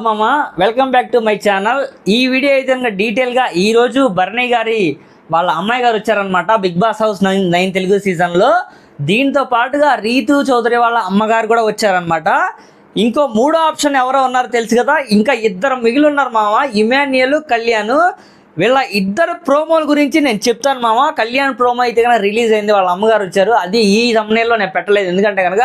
మామ welcome back to my channel. ఈ video అయితే డీటెయిల్గా ఈరోజు భరణి గారి వాళ్ళ అమ్మాయి గారు వచ్చారనమాట బిగ్ బాస్ హౌస్ 9 తెలుగు సీజన్లో. దీంతో పాటుగా రీతు చౌదరి వాళ్ళ అమ్మగారు కూడా వచ్చారనమాట. ఇంకో మూడో ఆప్షన్ ఎవరో ఉన్నారు తెలుసు కదా, ఇంకా ఇద్దరు మిగిలి ఉన్నారు మామ, ఇమాన్యుయల్, కళ్యాణ్. వీళ్ళ ఇద్దరు ప్రోమోల గురించి నేను చెప్తాను మామ. కళ్యాణ్ ప్రోమో అయితే కనుక రిలీజ్ అయింది, వాళ్ళ అమ్మగారు వచ్చారు. అది ఈ thumbnailలో నేను పెట్టలేదు, ఎందుకంటే కనుక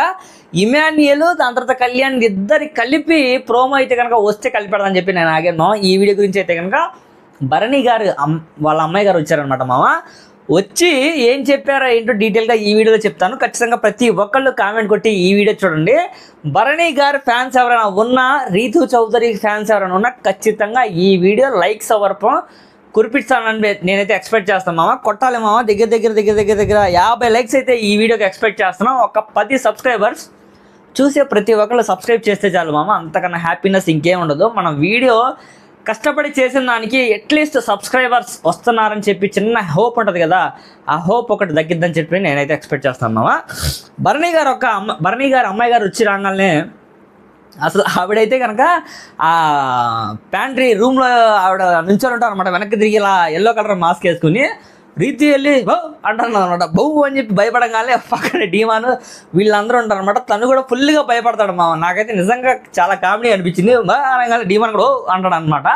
ఇమాన్యుయల్ దాని తర్వాత కళ్యాణ్ ఇద్దరి కలిపి ప్రోమో అయితే కనుక వస్తే కలిపెడదని చెప్పి నేను ఆగాను. ఈ వీడియో గురించి అయితే కనుక భరణి గారు వాళ్ళ అమ్మాయి గారు వచ్చారనమాట మామ. వచ్చి ఏం చెప్పారో ఏంటో డీటెయిల్గా ఈ వీడియోలో చెప్తాను. ఖచ్చితంగా ప్రతి ఒక్కళ్ళు కామెంట్ కొట్టి ఈ వీడియో చూడండి. భరణి గారు ఫ్యాన్స్ ఎవరైనా ఉన్నా, రీతు చౌదరి ఫ్యాన్స్ ఎవరైనా ఉన్నా ఖచ్చితంగా ఈ వీడియో లైక్స్ అవర్పం కురిపిస్తానని నేనైతే ఎక్స్పెక్ట్ చేస్తాను మామ. కొట్టాలి మామ, దగ్గర 50 లైక్స్ అయితే ఈ వీడియోకి ఎక్స్పెక్ట్ చేస్తున్నాం. ఒక 10 సబ్స్క్రైబర్స్ చూసే ప్రతి ఒక్కళ్ళు సబ్స్క్రైబ్ చేస్తే చాలు మామ, అంతకన్నా హ్యాపీనెస్ ఇంకేం ఉండదు. మనం వీడియో కష్టపడి చేసిన దానికి అట్లీస్ట్ సబ్స్క్రైబర్స్ వస్తున్నారని చెప్పి చిన్న హోప్ ఉంటుంది కదా, ఆ హోప్ ఒకటి తగ్గిద్దని చెప్పి నేనైతే ఎక్స్పెక్ట్ చేస్తాను మామ. భరణి గారు అమ్మాయి గారు వచ్చి రాగానే అసలు ఆవిడైతే కనుక ఆ ప్యాంట్రీ రూమ్లో ఆవిడ నుంచొని ఉంటారు అనమాట, వెనక్కి తిరిగి ఇలా ఎల్లో కలర్ మాస్క్ వేసుకుని. రీతి వెళ్ళి బౌ అంటారు అనమాట. బౌ అని చెప్పి భయపడగానే పక్కన డీమాన్ వీళ్ళందరూ ఉంటారు అనమాట. తను కూడా ఫుల్గా భయపడతాడు మామ. నాకైతే నిజంగా చాలా కామెడీ అనిపించింది. అనగానే డీమాన్ కూడా అంటాడు అనమాట.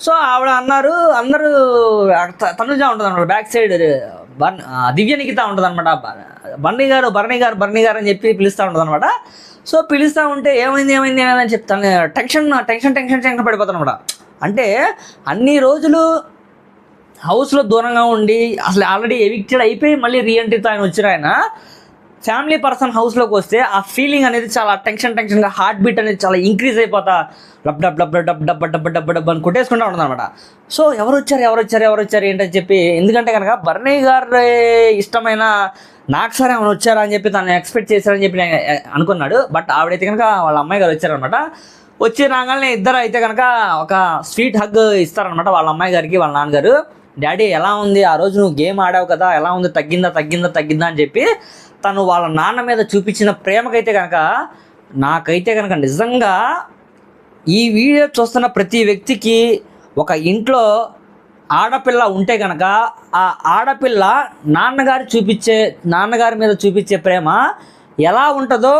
సో ఆవిడ అన్నారు, అందరూ తనుజ ఉంటుంది అనమాట, బ్యాక్ సైడ్ దివ్య నిఖిత ఉంటుంది అనమాట. భరణి గారు అని చెప్పి పిలుస్తూ ఉంటుంది అనమాట. సో పిలుస్తూ ఉంటే ఏమైంది అని చెప్తాను, టెన్షన్ పడిపోతాను అనమాట. అంటే అన్ని రోజులు హౌస్లో దూరంగా ఉండి అసలు ఆల్రెడీ ఎవిక్టెడ్ అయిపోయి మళ్ళీ రీఎంట్రీతో ఆయన వచ్చిన ఆయన ఫ్యామిలీ పర్సన్ హౌస్లోకి వస్తే ఆ ఫీలింగ్ అనేది చాలా టెన్షన్గా, హార్ట్ బీట్ అనేది చాలా ఇంక్రీజ్ అయిపోతా డబ్ అని కొట్టేసుకుంటూ ఉంటుంది అనమాట. సో ఎవరు వచ్చారు ఏంటని చెప్పి, ఎందుకంటే కనుక భరణి గారి ఇష్టమైన నాకు సరే ఏమైనా వచ్చారా అని చెప్పి తను ఎక్స్పెక్ట్ చేశారని చెప్పి నేను అనుకున్నాడు. బట్ ఆవిడైతే కనుక వాళ్ళ అమ్మాయి గారు వచ్చారనమాట. వచ్చి రాగానే ఇద్దరు అయితే కనుక ఒక స్వీట్ హగ్ ఇస్తారనమాట వాళ్ళ అమ్మాయి గారికి వాళ్ళ నాన్నగారు. డాడీ ఎలా ఉంది, ఆ రోజు నువ్వు గేమ్ ఆడావు కదా, ఎలా ఉంది, తగ్గిందా అని చెప్పి తను వాళ్ళ నాన్న మీద చూపించిన ప్రేమకైతే కనుక నాకైతే కనుక నిజంగా ఈ వీడియో చూస్తున్న ప్రతి వ్యక్తికి ఒక ఇంట్లో ఆడపిల్ల ఉంటే కనుక ఆ ఆడపిల్ల నాన్నగారి మీద చూపించే ప్రేమ ఎలా ఉంటుందో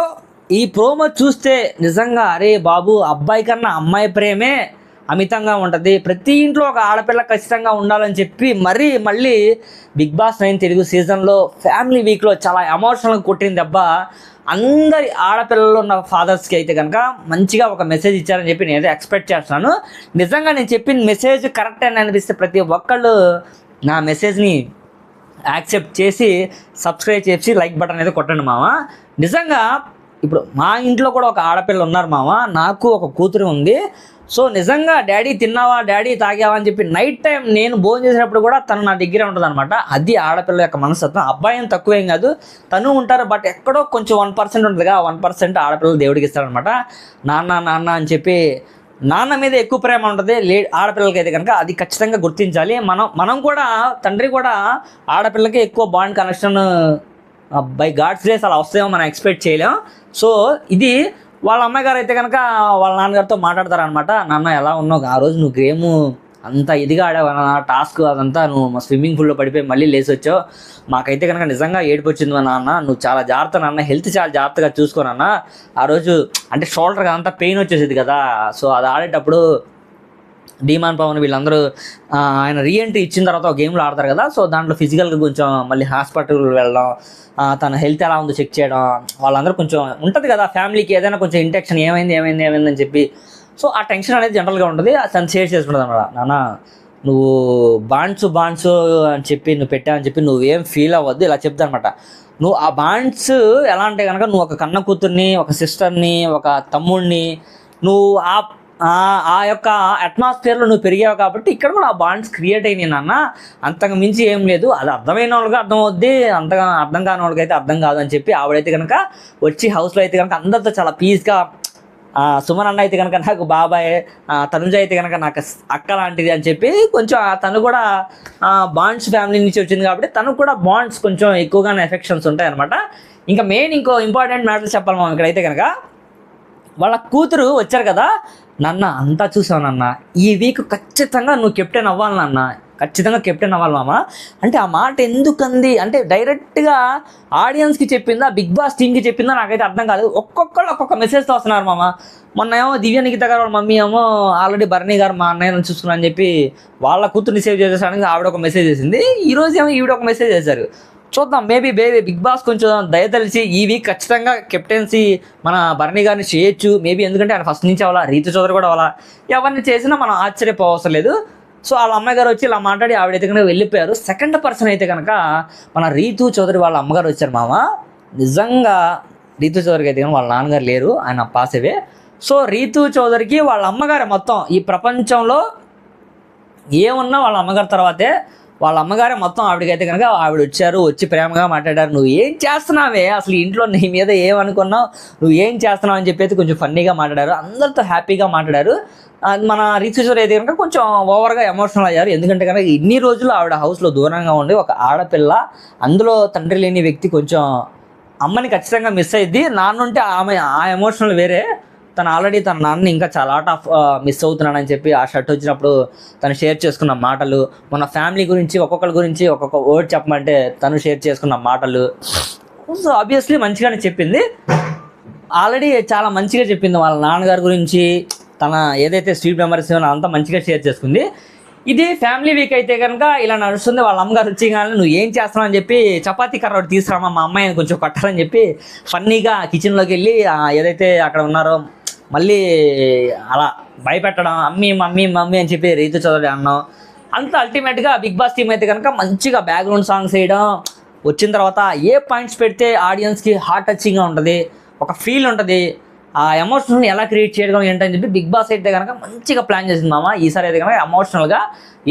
ఈ ప్రోమో చూస్తే నిజంగా అరే బాబు, అబ్బాయి కన్నా అమ్మాయి ప్రేమే అమితంగా ఉంటుంది. ప్రతి ఇంట్లో ఒక ఆడపిల్ల ఖచ్చితంగా ఉండాలని చెప్పి మళ్ళీ బిగ్ బాస్ 9 తెలుగు సీజన్లో ఫ్యామిలీ వీక్లో చాలా ఎమోషనల్గా కొట్టిన దెబ్బ అందరి ఆడపిల్లలు ఉన్న ఫాదర్స్కి అయితే కనుక మంచిగా ఒక మెసేజ్ ఇచ్చారని చెప్పి నేనైతే ఎక్స్పెక్ట్ చేస్తున్నాను. నిజంగా నేను చెప్పిన మెసేజ్ కరెక్ట్ అని అనిపిస్తే ప్రతి ఒక్కళ్ళు నా మెసేజ్ని యాక్సెప్ట్ చేసి సబ్స్క్రైబ్ చేసి లైక్ బటన్ అయితే కొట్టండి మామ. నిజంగా ఇప్పుడు మా ఇంట్లో కూడా ఒక ఆడపిల్ల ఉన్నారు మామ, నాకు ఒక కూతురు ఉంది. సో నిజంగా డాడీ తిన్నావా, డాడీ తాగావా అని చెప్పి నైట్ టైం నేను భోజనం చేసేటప్పుడు కూడా తను నా దగ్గరే ఉంటుంది అనమాట. అది ఆడపిల్ల యొక్క మనస్తత్వం. అబ్బాయి తక్కువేం కాదు, తను ఉంటారు. బట్ ఎక్కడో కొంచెం 1% ఉంటుంది కదా, 1% ఆడపిల్లలు దేవుడికి ఇస్తారనమాట. నాన్న అని చెప్పి నాన్న మీద ఎక్కువ ప్రేమ ఉంటుంది ఆడపిల్లలకి అయితే కనుక, అది ఖచ్చితంగా గుర్తించాలి. మనం కూడా తండ్రి కూడా ఆడపిల్లకి ఎక్కువ bond connection by God's grace అలా వస్తాయేమో మనం ఎక్స్పెక్ట్ చేయలేం. సో ఇది వాళ్ళ అమ్మాయి గారు అయితే కనుక వాళ్ళ నాన్నగారితో మాట్లాడతారనమాట. నాన్న ఎలా ఉన్నావు, ఆ రోజు నువ్వు గేము అంత ఇదిగా ఆడావు, టాస్క్ అదంతా నువ్వు స్విమ్మింగ్ పూల్లో పడిపోయి మళ్ళీ లేచి వచ్చావు, మాకైతే కనుక నిజంగా ఏడుపు వచ్చింది మా నాన్న, నువ్వు చాలా జాగ్రత్త నాన్న, హెల్త్ చాలా జాగ్రత్తగా చూసుకోనన్న. ఆ రోజు అంటే షోల్డర్కి అంతా పెయిన్ వచ్చేసేది కదా, సో అది ఆడేటప్పుడు డీమాన్ పవన్ వీళ్ళందరూ ఆయన రీఎంట్రీ ఇచ్చిన తర్వాత ఒక గేమ్లో ఆడతారు కదా, సో దాంట్లో ఫిజికల్గా కొంచెం మళ్ళీ హాస్పిటల్ వెళ్ళడం, తన హెల్త్ ఎలా ఉందో చెక్ చేయడం, వాళ్ళందరూ కొంచెం ఉంటుంది కదా ఫ్యామిలీకి ఏదైనా కొంచెం ఇంటెక్షన్ ఏమైంది అని చెప్పి. సో ఆ టెన్షన్ అనేది జనరల్గా ఉంటుంది. తను షేర్ చేసుకుంటుంది అన్నమాట. నాన్న నువ్వు బాండ్స్ అని చెప్పి నువ్వు పెట్టావని చెప్పి నువ్వేం ఫీల్ అవ్వద్దు, ఇలా చెప్తా అనమాట. నువ్వు ఆ బాండ్స్ ఎలా అంటే కనుక నువ్వు ఒక కన్న కూతుర్ని, ఒక సిస్టర్ని, ఒక తమ్ముడిని, నువ్వు ఆ యొక్క అట్మాస్ఫియర్లో నువ్వు పెరిగావు కాబట్టి ఇక్కడ కూడా ఆ బాండ్స్ క్రియేట్ అయినాయి నాన్న, అంతకు మించి ఏం లేదు. అది అర్థమైన వాళ్ళకి అర్థం అవుద్ది, అంతగా అర్థం కాని వాళ్ళకి అయితే అర్థం కాదు అని చెప్పి ఆవిడైతే కనుక వచ్చి హౌస్లో అయితే కనుక అందరితో చాలా పీస్గా, సుమన్ అన్న అయితే కనుక నాకు బాబాయ్, తనుజ అయితే కనుక నాకు అక్క లాంటిది అని చెప్పి కొంచెం తను కూడా బాండ్స్ ఫ్యామిలీ నుంచి వచ్చింది కాబట్టి తను కూడా బాండ్స్ కొంచెం ఎక్కువగానే ఎఫెక్షన్స్ ఉంటాయి అనమాట. ఇంకా ఇంకో ఇంపార్టెంట్ మ్యాటర్ చెప్పాలి మనం ఇక్కడైతే కనుక వాళ్ళ కూతురు వచ్చారు కదా, నాన్న అంతా చూసావు నాన్న, ఈ వీక్ ఖచ్చితంగా నువ్వు కెప్టెన్ అవ్వాలి నాన్న, ఖచ్చితంగా కెప్టెన్ అవ్వాలి మామ అంటే ఆ మాట ఎందుకంది అంటే డైరెక్ట్గా ఆడియన్స్కి చెప్పిందా బిగ్ బాస్ టీమ్కి చెప్పిందా నాకైతే అర్థం కాలేదు. ఒక్కొక్కళ్ళు ఒక్కొక్క మెసేజ్తో వస్తున్నారు మామ. మొన్న ఏమో దివ్య నిఖిత గారు వాళ్ళ మమ్మీ ఏమో ఆల్రెడీ భరణి గారు మా అన్నయ్యను చూసుకున్నా అని చెప్పి వాళ్ళ కూతుర్ని సేవ్ చేసేసానికి ఆవిడ ఒక మెసేజ్ చేసింది. ఈరోజు ఏమో ఈవిడ ఒక మెసేజ్ చేశారు. చూద్దాం, మేబీ బిగ్ బాస్ కొంచెం దయతలిసి ఈ వీక్ ఖచ్చితంగా కెప్టెన్సీ మన భరణి గారిని చేయొచ్చు మేబీ, ఎందుకంటే ఆయన ఫస్ట్ నుంచి అవ్వాలా, రీతు చౌదరి కూడా అవ్వాలా, ఎవరిని చేసినా మనం ఆశ్చర్యపోవసరం లేదు. సో వాళ్ళ అమ్మాయి గారు వచ్చి ఇలా మాట్లాడి ఆవిడైతే కనుక వెళ్ళిపోయారు. సెకండ్ పర్సన్ అయితే కనుక మన రీతు చౌదరి వాళ్ళ అమ్మగారు వచ్చారు మామ. నిజంగా రీతు చౌదరికి అయితే కనుక వాళ్ళ నాన్నగారు లేరు, ఆయన పాస్ అవే. సో రీతు చౌదరికి వాళ్ళ అమ్మగారు మొత్తం ఈ ప్రపంచంలో ఏమున్నా వాళ్ళ అమ్మగారి తర్వాతే, వాళ్ళ అమ్మగారే మొత్తం. ఆవిడకైతే కనుక ఆవిడ వచ్చి ప్రేమగా మాట్లాడారు. నువ్వు ఏం చేస్తున్నావే, అసలు ఇంట్లో నీ మీద ఏమనుకున్నావు, నువ్వు ఏం చేస్తున్నావు అని చెప్పి అయితే కొంచెం ఫన్నీగా మాట్లాడారు, అందరితో హ్యాపీగా మాట్లాడారు. మన రీసెర్చర్ అయితే కనుక కొంచెం ఓవర్గా ఎమోషనల్ అయ్యారు. ఎందుకంటే కనుక ఇన్ని రోజులు ఆవిడ హౌస్లో దూరంగా ఉండి ఒక ఆడపిల్ల, అందులో తండ్రి లేని వ్యక్తి కొంచెం అమ్మని ఖచ్చితంగా మిస్ అయ్యిద్ది. నాన్నుంటే ఆమె ఆ ఎమోషనల్ వేరే. తను ఆల్రెడీ తన నాన్నని ఇంకా చాలా మిస్ అవుతున్నానని చెప్పి ఆ షర్ట్ వచ్చినప్పుడు తను షేర్ చేసుకున్న మాటలు, మన ఫ్యామిలీ గురించి ఒక్కొక్కరి గురించి ఒక్కొక్క వర్డ్ చెప్పమంటే తను షేర్ చేసుకున్న మాటలు, సో ఆబ్వియస్లీ మంచిగానే చెప్పింది. ఆల్రెడీ చాలా మంచిగా చెప్పింది వాళ్ళ నాన్నగారి గురించి, తన ఏదైతే స్వీట్ మెమరీస్ అంతా మంచిగా షేర్ చేసుకుంది. ఇది ఫ్యామిలీ వీక్ అయితే కనుక ఇలా నడుస్తుంది. వాళ్ళ అమ్మగారు వచ్చి కానీ నువ్వు ఏం చేస్తున్నావు అని చెప్పి చపాతీ కర్ర ఒకటి తీసుకురామా మా అమ్మాయిని కొంచెం కొట్టాలని చెప్పి ఫన్నీగా కిచెన్లోకి వెళ్ళి ఏదైతే అక్కడ ఉన్నారో మళ్ళీ అలా భయపెట్టడం, మమ్మీ అని చెప్పి రీతు చౌదరి అన్నాం. అంత అల్టిమేట్గా బిగ్ బాస్ టీమ్ అయితే కనుక మంచిగా బ్యాక్గ్రౌండ్ సాంగ్స్ వేయడం, వచ్చిన తర్వాత ఏ పాయింట్స్ పెడితే ఆడియన్స్కి హార్ట్ టచింగ్గా ఉంటుంది, ఒక ఫీల్ ఉంటుంది, ఆ ఎమోషనల్ని ఎలా క్రియేట్ చేయడం ఏంటని చెప్పి బిగ్ బాస్ అయితే కనుక మంచిగా ప్లాన్ చేసింది మామ. ఈసారి అయితే కనుక ఎమోషనల్గా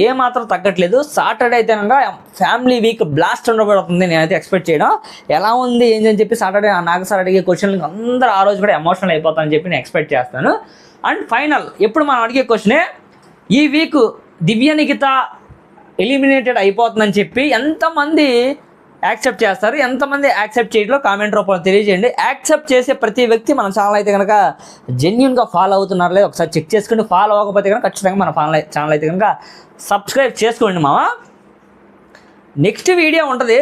ఏమాత్రం తగ్గట్లేదు. సాటర్డే అయితే కనుక ఫ్యామిలీ వీక్ బ్లాస్ట్ ఉండబడుతుంది నేనైతే ఎక్స్పెక్ట్ చేయడం. ఎలా ఉంది ఏంటని చెప్పి సాటర్డే నాకు సార్ అడిగే క్వశ్చన్లు అందరూ ఆ రోజు కూడా ఎమోషనల్ అయిపోతానని చెప్పి నేను ఎక్స్పెక్ట్ చేస్తాను. అండ్ ఫైనల్ ఎప్పుడు మనం అడిగే క్వశ్చనే, ఈ వీక్ దివ్య నిఖిత ఎలిమినేటెడ్ అయిపోతుందని చెప్పి ఎంతమంది యాక్సెప్ట్ చేస్తారు, ఎంతమంది యాక్సెప్ట్ చేయట్లో కామెంట్ రూపంలో తెలియజేయండి. యాక్సెప్ట్ చేసే ప్రతి వ్యక్తి మన ఛానల్ అయితే కనుక జెన్యున్గా ఫాలో అవుతున్నారు లేదు ఒకసారి చెక్ చేసుకోండి. ఫాలో అవ్వకపోతే కనుక ఖచ్చితంగా మన ఛానల్ అయితే కనుక సబ్స్క్రైబ్ చేసుకోండి మామ. నెక్స్ట్ వీడియో ఉంటుంది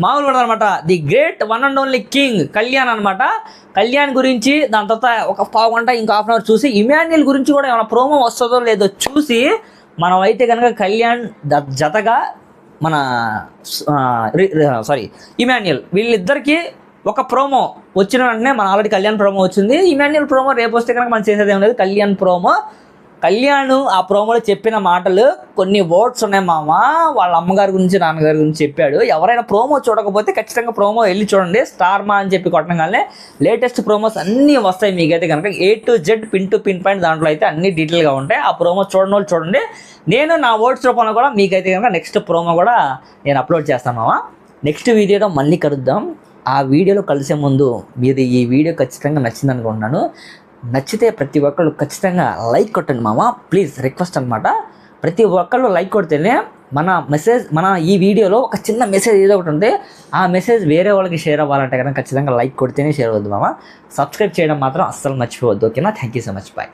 మామూలు కూడా అనమాట, the great one and only king Kalyan అనమాట. కళ్యాణ్ గురించి దాని తర్వాత ఒక పావు గంట ఇంకా హాఫ్ అన్ అవర్ చూసి ఇమాన్యుయల్ గురించి కూడా ఏమైనా ప్రోమో వస్తుందో లేదో చూసి మనం అయితే కనుక కళ్యాణ్ జతగా మన ఇమాన్యుయల్ వీళ్ళిద్దరికీ ఒక ప్రోమో వచ్చిన వెంటనే మన ఆల్రెడీ కళ్యాణ్ ప్రోమో వచ్చింది. ఇమాన్యుయల్ ప్రోమో రేపు వస్తే కనుక మనం చేసేది ఏం లేదు. కళ్యాణ్ ప్రోమో, కళ్యాణ్ ఆ ప్రోమోలో చెప్పిన మాటలు కొన్ని వర్డ్స్ ఉన్నాయి మామ. వాళ్ళ అమ్మగారి గురించి నాన్నగారి గురించి చెప్పాడు. ఎవరైనా ప్రోమో చూడకపోతే ఖచ్చితంగా ప్రోమో వెళ్ళి చూడండి. స్టార్ మా అని చెప్పి కొట్టగానే లేటెస్ట్ ప్రోమోస్ అన్నీ వస్తాయి మీకైతే కనుక A to Z pin to pin point దాంట్లో అయితే అన్ని డీటెయిల్గా ఉంటాయి. ఆ ప్రోమో చూడని వాళ్ళు చూడండి. నేను నా వర్డ్స్ రూపంలో కూడా మీకైతే కనుక నెక్స్ట్ ప్రోమో కూడా నేను అప్లోడ్ చేస్తాను మామ. నెక్స్ట్ వీడియోలో మళ్ళీ కలుద్దాం. ఆ వీడియోలో కలిసే ముందు మీరు ఈ వీడియో ఖచ్చితంగా నచ్చింది అనుకుంటున్నాను. నచ్చితే ప్రతి ఒక్కళ్ళు ఖచ్చితంగా లైక్ కొట్టండి మామ, ప్లీజ్ రిక్వెస్ట్ అనమాట. ప్రతి ఒక్కళ్ళు లైక్ కొడితేనే మన ఈ వీడియోలో ఒక చిన్న మెసేజ్ ఏదో ఒకటి ఉంది, ఆ మెసేజ్ వేరే వాళ్ళకి షేర్ అవ్వాలంటే కనుక ఖచ్చితంగా లైక్ కొడితేనే షేర్ అవ్వద్దు మామ. సబ్స్క్రైబ్ చేయడం మాత్రం అస్సలు మర్చిపోవద్దు. ఓకేనా? Thank you so much, bye.